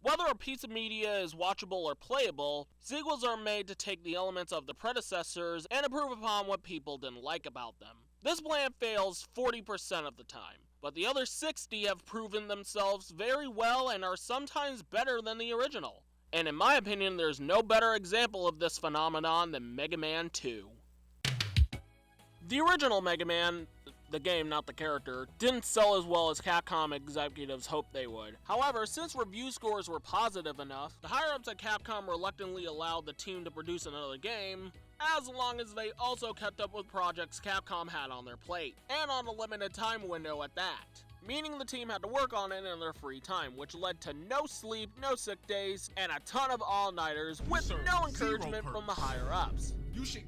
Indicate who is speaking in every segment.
Speaker 1: Whether a piece of media is watchable or playable, sequels are made to take the elements of the predecessors and improve upon what people didn't like about them. This plan fails 40% of the time, but the other 60 have proven themselves very well and are sometimes better than the original. And in my opinion, there's no better example of this phenomenon than MegaMan 2. The original MegaMan, the game, not the character, didn't sell as well as Capcom executives hoped they would. However, since review scores were positive enough, the higher-ups at Capcom reluctantly allowed the team to produce another game, as long as they also kept up with projects Capcom had on their plate, and on a limited time window at that. Meaning the team had to work on it in their free time, which led to no sleep, no sick days, and a ton of all-nighters with no encouragement from the higher-ups.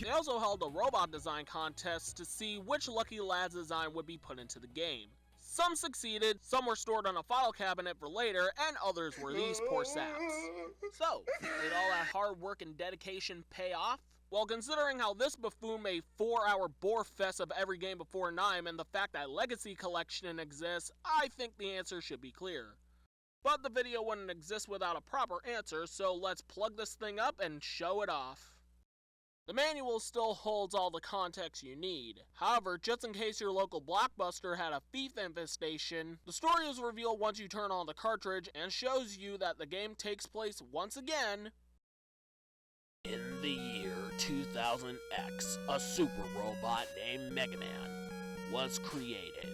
Speaker 1: They also held a robot design contest to see which Lucky Lad's design would be put into the game. Some succeeded, some were stored on a file cabinet for later, and others were these poor saps. So, did all that hard work and dedication pay off? Well, considering how this buffoon made 4-hour bore fest of every game before 9 and the fact that Legacy Collection exists, I think the answer should be clear. But the video wouldn't exist without a proper answer, so let's plug this thing up and show it off. The manual still holds all the context you need. However, just in case your local Blockbuster had a thief infestation, the story is revealed once you turn on the cartridge and shows you that the game takes place once again in the year 2000X. A super robot named MegaMan was created.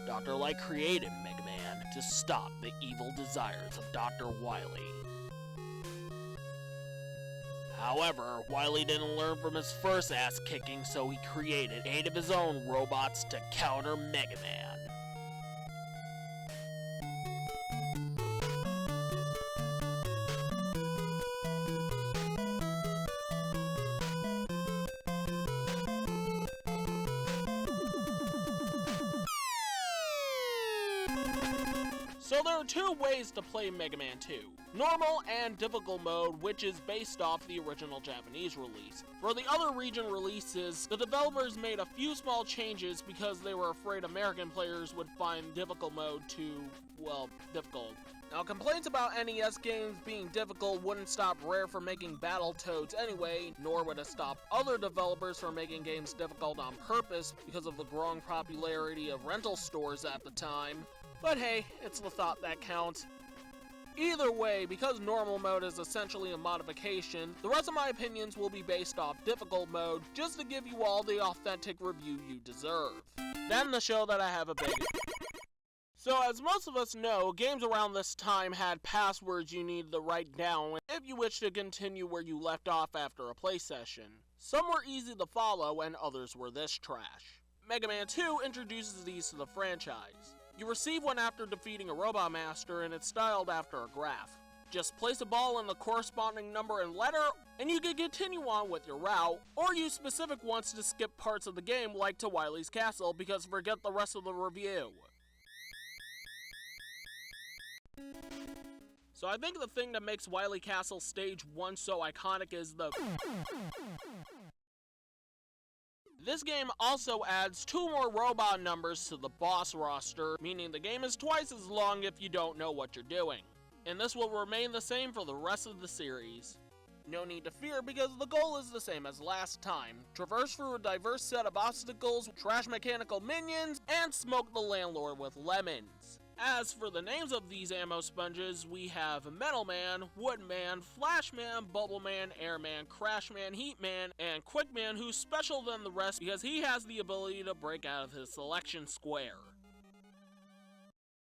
Speaker 1: Dr. Light created MegaMan to stop the evil desires of Dr. Wily. However, Wily didn't learn from his first ass-kicking, so he created 8 of his own robots to counter MegaMan. So there are 2 ways to play Mega Man 2. Normal and difficult mode, which is based off the original Japanese release. For the other region releases, the developers made a few small changes because they were afraid American players would find difficult mode too, well, difficult. Now, complaints about NES games being difficult wouldn't stop Rare from making Battletoads anyway, nor would it stop other developers from making games difficult on purpose because of the growing popularity of rental stores at the time. But hey, it's the thought that counts. Either way, because normal mode is essentially a modification, the rest of my opinions will be based off difficult mode, just to give you all the authentic review you deserve. Then the show that I have a big... So as most of us know, games around this time had passwords you needed to write down if you wish to continue where you left off after a play session. Some were easy to follow and others were this trash. Mega Man 2 introduces these to the franchise. You receive one after defeating a Robot Master, and it's styled after a graph. Just place a ball in the corresponding number and letter, and you can continue on with your route, or use specific ones to skip parts of the game like to Wily's Castle, because forget the rest of the review. So I think the thing that makes Wily Castle Stage 1 so iconic is the... This game also adds 2 more robot numbers to the boss roster, meaning the game is twice as long if you don't know what you're doing. And this will remain the same for the rest of the series. No need to fear because the goal is the same as last time. Traverse through a diverse set of obstacles, trash mechanical minions, and smoke the landlord with lemons. As for the names of these ammo sponges, we have Metal Man, Wood Man, Flash Man, Bubble Man, Air Man, Crash Man, Heat Man, and Quick Man, who's special than the rest because he has the ability to break out of his selection square.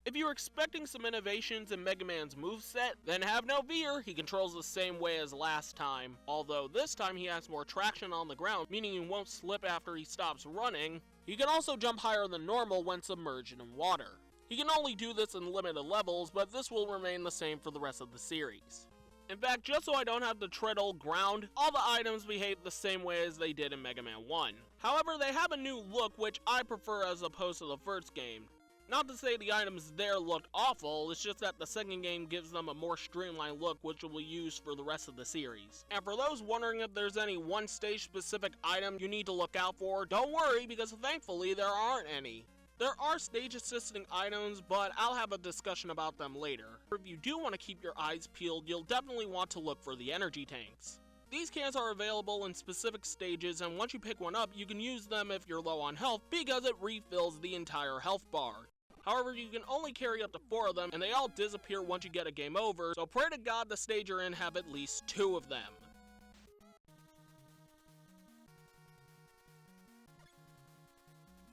Speaker 1: If you're expecting some innovations in Mega Man's moveset, then have no fear, he controls the same way as last time, although this time he has more traction on the ground, meaning he won't slip after he stops running. He can also jump higher than normal when submerged in water. He can only do this in limited levels, but this will remain the same for the rest of the series. In fact, just so I don't have to tread old ground, all the items behave the same way as they did in Mega Man 1. However, they have a new look which I prefer as opposed to the first game. Not to say the items there looked awful, it's just that the second game gives them a more streamlined look which will be used for the rest of the series. And for those wondering if there's any one stage specific item you need to look out for, don't worry because thankfully there aren't any. There are stage assisting items, but I'll have a discussion about them later. If you do want to keep your eyes peeled, you'll definitely want to look for the energy tanks. These cans are available in specific stages, and once you pick one up, you can use them if you're low on health because it refills the entire health bar. However, you can only carry up to 4 of them, and they all disappear once you get a game over, so pray to God the stage you're in have at least 2 of them.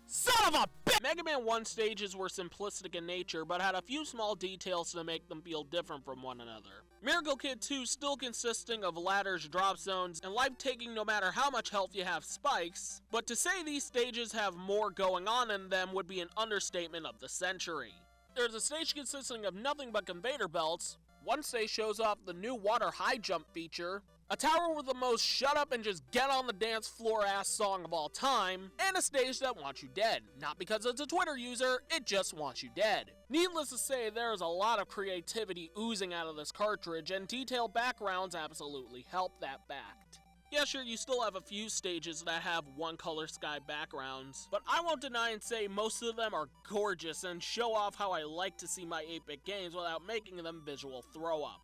Speaker 1: Son of a bitch! MegaMan 1 stages were simplistic in nature, but had a few small details to make them feel different from one another. Miracle Kid 2 still consisting of ladders, drop zones, and life-taking no matter how much health you have spikes, but to say these stages have more going on in them would be an understatement of the century. There's a stage consisting of nothing but conveyor belts, one stage shows off the new water high jump feature, a tower with the most shut up and just get on the dance floor ass song of all time, and a stage that wants you dead. Not because it's a Twitter user, it just wants you dead. Needless to say, there is a lot of creativity oozing out of this cartridge, and detailed backgrounds absolutely help that fact. Yeah, sure, you still have a few stages that have one color sky backgrounds, but I won't deny and say most of them are gorgeous and show off how I like to see my 8-bit games without making them visual throw up.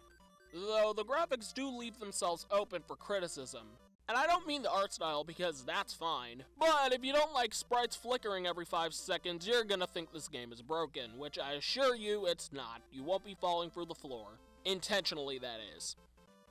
Speaker 1: Though the graphics do leave themselves open for criticism. And I don't mean the art style because that's fine, but if you don't like sprites flickering every 5 seconds, you're gonna think this game is broken, which I assure you it's not. You won't be falling through the floor. Intentionally, that is.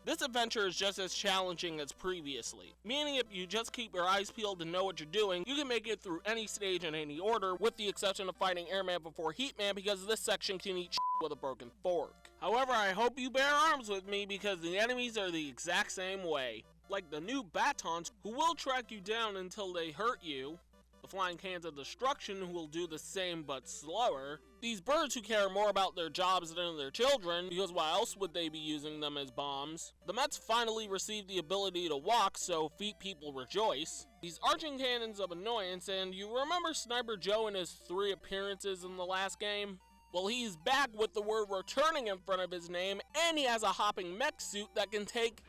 Speaker 1: This adventure is just as challenging as previously, meaning if you just keep your eyes peeled and know what you're doing, you can make it through any stage in any order, with the exception of fighting Airman before Heatman because this section can eat with a broken fork. However, I hope you bear arms with me because the enemies are the exact same way. Like the new Batons, who will track you down until they hurt you, the flying cans of destruction who will do the same but slower, these birds who care more about their jobs than their children, because why else would they be using them as bombs? The Mets finally received the ability to walk, so feet people rejoice. These arching cannons of annoyance, and you remember Sniper Joe and his 3 appearances in the last game? Well, he's back with the word returning in front of his name, and he has a hopping mech suit that can take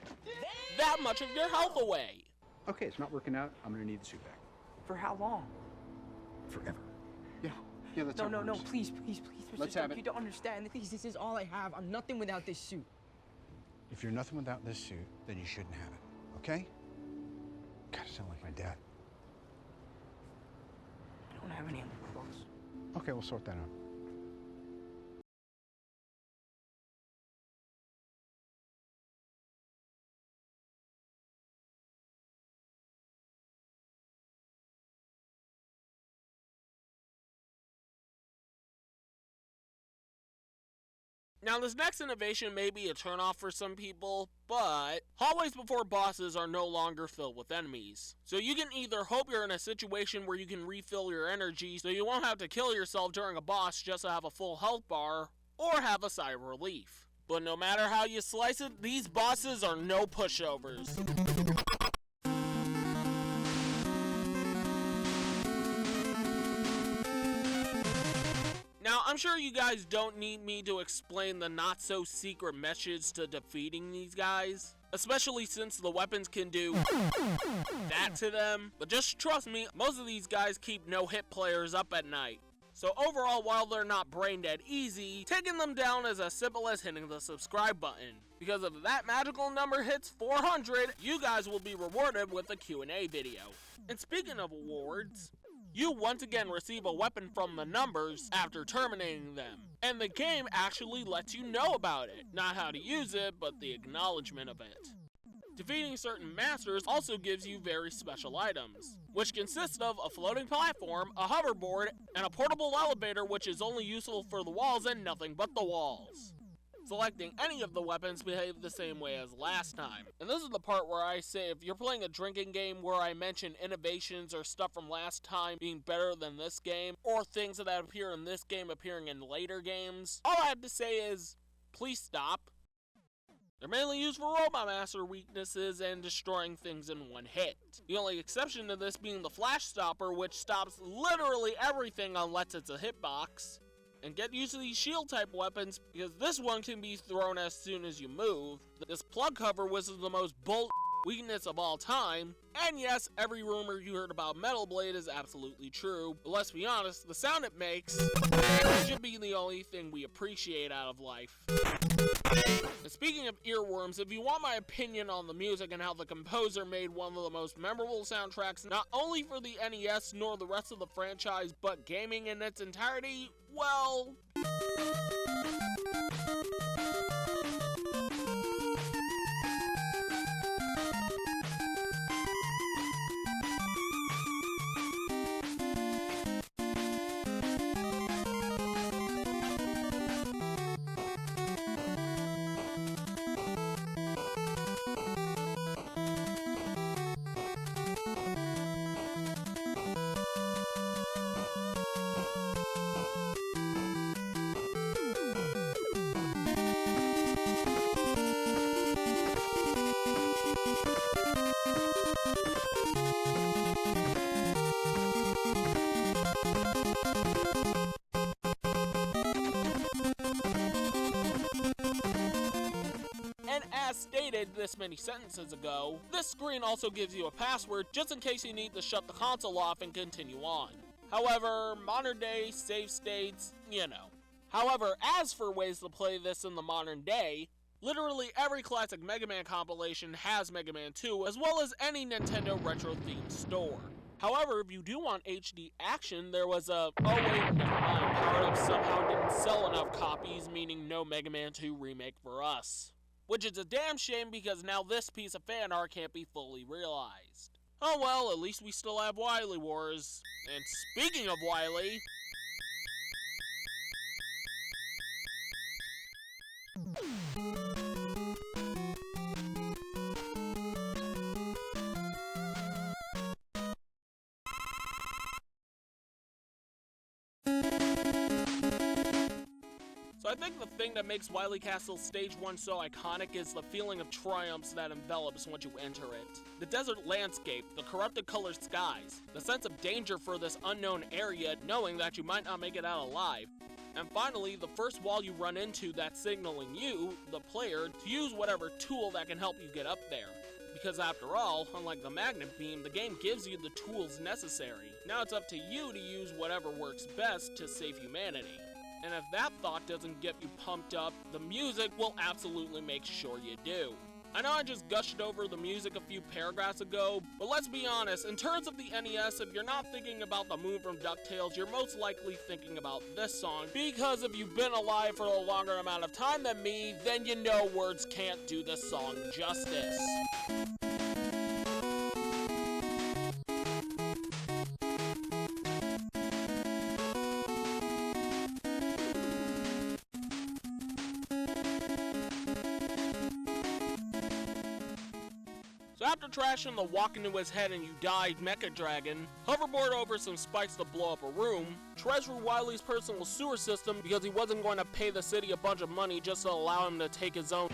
Speaker 1: that much of your health away.
Speaker 2: Okay, it's not working out. I'm gonna need the suit back.
Speaker 3: For how long?
Speaker 2: Forever. Yeah, that's
Speaker 3: No,
Speaker 2: how it works.
Speaker 3: please, Mr.
Speaker 2: Let's
Speaker 3: Stark,
Speaker 2: have it.
Speaker 3: you don't understand. Please, this is all I have. I'm nothing without this suit.
Speaker 2: If you're nothing without this suit, then you shouldn't have it, okay? God, I sound like my dad.
Speaker 3: I don't have any underclothes.
Speaker 2: Okay, we'll sort that out.
Speaker 1: Now this next innovation may be a turnoff for some people, but hallways before bosses are no longer filled with enemies. So you can either hope you're in a situation where you can refill your energy so you won't have to kill yourself during a boss just to have a full health bar, or have a sigh of relief. But no matter how you slice it, these bosses are no pushovers. Now, I'm sure you guys don't need me to explain the not-so-secret methods to defeating these guys, especially since the weapons can do that to them, but just trust me, most of these guys keep no-hit players up at night. So overall, while they're not brain-dead easy, taking them down is as simple as hitting the subscribe button, because if that magical number hits 400, you guys will be rewarded with a Q&A video. And speaking of awards, you once again receive a weapon from the numbers after terminating them, and the game actually lets you know about it. Not how to use it, but the acknowledgement of it. Defeating certain masters also gives you very special items, which consist of a floating platform, a hoverboard, and a portable elevator which is only useful for the walls and nothing but the walls. Selecting any of the weapons behave the same way as last time. And this is the part where I say if you're playing a drinking game where I mention innovations or stuff from last time being better than this game, or things that appear in this game appearing in later games, all I have to say is, please stop. They're mainly used for Robot Master weaknesses and destroying things in one hit. The only exception to this being the Flash Stopper, which stops literally everything unless it's a hitbox. And get used to these shield type weapons because this one can be thrown as soon as you move. This plug cover, which is the most bull weakness of all time. And yes, every rumor you heard about Metal Blade is absolutely true, but let's be honest, the sound it makes should be the only thing we appreciate out of life. And speaking of earworms, if you want my opinion on the music and how the composer made one of the most memorable soundtracks not only for the NES nor the rest of the franchise, but gaming in its entirety, well... And as stated this many sentences ago, this screen also gives you a password just in case you need to shut the console off and continue on. However, modern day save states, you know. However, as for ways to play this in the modern day, literally every classic Mega Man compilation has Mega Man 2, as well as any Nintendo retro-themed store. However, if you do want HD action, there was a, oh wait, never mind, Power Up somehow didn't sell enough copies, meaning no Mega Man 2 remake for us. Which is a damn shame because now this piece of fan art can't be fully realized. Oh well, at least we still have Wily Wars. And speaking of Wily... So I think the thing that makes Wily Castle Stage 1 so iconic is the feeling of triumphs that envelops once you enter it. The desert landscape, the corrupted colored skies, the sense of danger for this unknown area knowing that you might not make it out alive. And finally, the first wall you run into that's signaling you, the player, to use whatever tool that can help you get up there. Because after all, unlike the magnet beam, the game gives you the tools necessary. Now it's up to you to use whatever works best to save humanity. And if that thought doesn't get you pumped up, the music will absolutely make sure you do. I know I just gushed over the music a few paragraphs ago, but let's be honest, in terms of the NES, if you're not thinking about the moon from DuckTales, you're most likely thinking about this song, because if you've been alive for a longer amount of time than me, then you know words can't do this song justice. So after trashing the walk into his head and you died Mecha Dragon, hoverboard over some spikes to blow up a room, treasure Wily's personal sewer system because he wasn't going to pay the city a bunch of money just to allow him to take his own.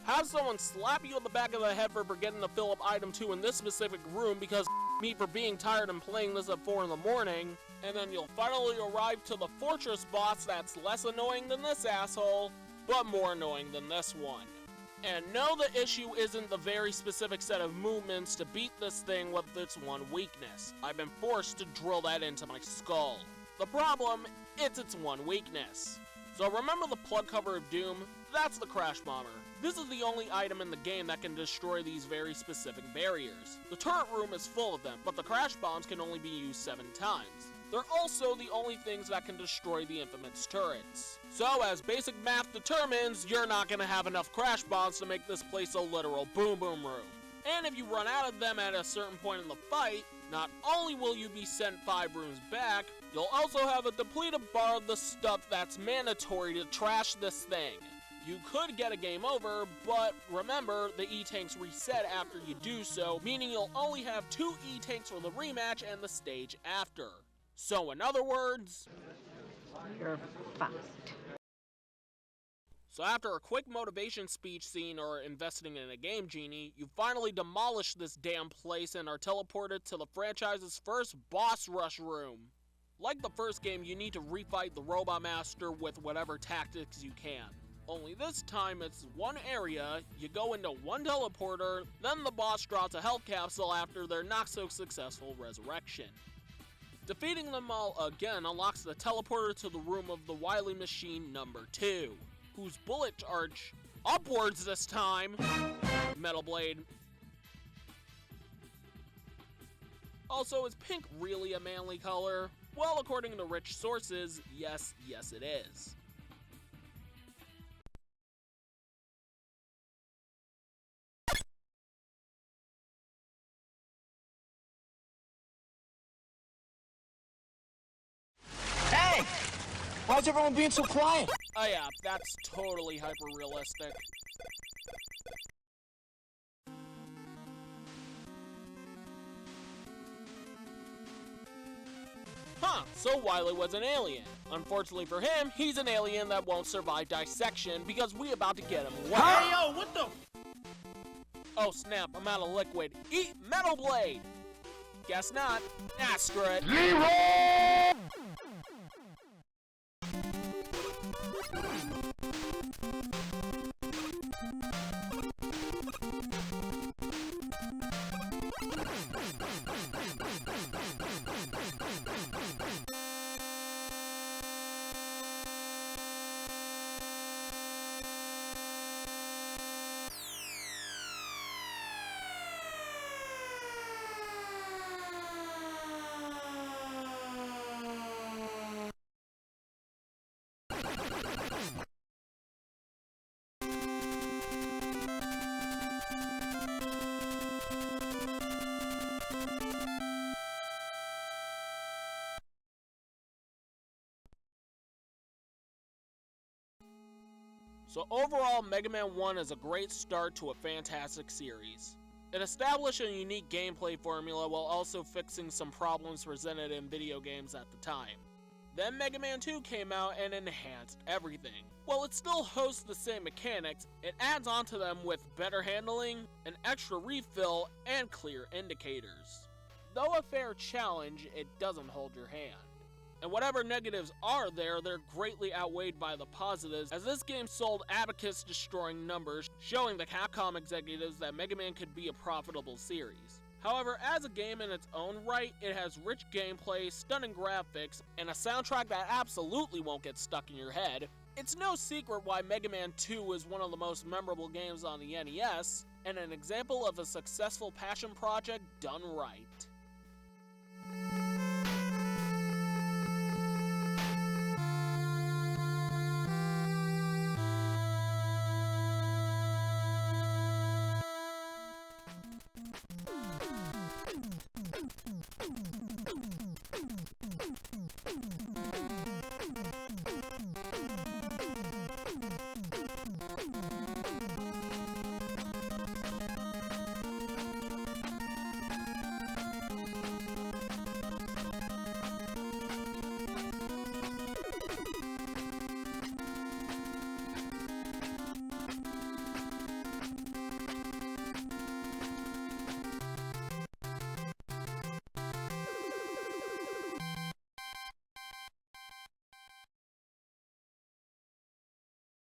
Speaker 1: Have someone slap you on the back of the head for forgetting to fill up item 2 in this specific room because me for being tired and playing this at 4 in the morning, and then you'll finally arrive to the fortress boss that's less annoying than this asshole, but more annoying than this one. And no, the issue isn't the very specific set of movements to beat this thing with its one weakness. I've been forced to drill that into my skull. The problem, it's its one weakness. So remember the plug cover of Doom? That's the Crash Bomber. This is the only item in the game that can destroy these very specific barriers. The turret room is full of them, but the Crash Bombs can only be used 7 times. They're also the only things that can destroy the infamous turrets. So, as basic math determines, you're not gonna have enough Crash Bombs to make this place a literal boom boom room. And if you run out of them at a certain point in the fight, not only will you be sent 5 rooms back, you'll also have a depleted bar of the stuff that's mandatory to trash this thing. You could get a game over, but remember, the E-Tanks reset after you do so, meaning you'll only have 2 E-Tanks for the rematch and the stage after. So in other words,
Speaker 4: you're fucked.
Speaker 1: So after a quick motivation speech scene or investing in a game genie, you finally demolish this damn place and are teleported to the franchise's first boss rush room. Like the first game, you need to refight the Robot Master with whatever tactics you can. Only this time it's one area, you go into one teleporter, then the boss drops a health capsule after their not-so-successful resurrection. Defeating them all again unlocks the teleporter to the room of the Wily Machine number 2, whose bullets charge upwards this time. Metal Blade. Also, is pink really a manly color? Well, according to rich sources, yes it is.
Speaker 5: Hey! Why's everyone being so quiet?
Speaker 1: Oh yeah, that's totally hyper-realistic. Huh, so Wily was an alien. Unfortunately for him, he's an alien that won't survive dissection because we about to get him wet.
Speaker 5: Hey, yo, what the?
Speaker 1: Oh snap, I'm out of liquid. Eat Metal Blade! Guess not. Ah, screw it. So overall, Mega Man 1 is a great start to a fantastic series. It established a unique gameplay formula while also fixing some problems presented in video games at the time. Then Mega Man 2 came out and enhanced everything. While it still hosts the same mechanics, it adds onto them with better handling, an extra refill, and clear indicators. Though a fair challenge, it doesn't hold your hand. And whatever negatives are there, they're greatly outweighed by the positives, as this game sold abacus-destroying numbers, showing the Capcom executives that Mega Man could be a profitable series. However, as a game in its own right, it has rich gameplay, stunning graphics, and a soundtrack that absolutely won't get stuck in your head. It's no secret why Mega Man 2 is one of the most memorable games on the NES, and an example of a successful passion project done right.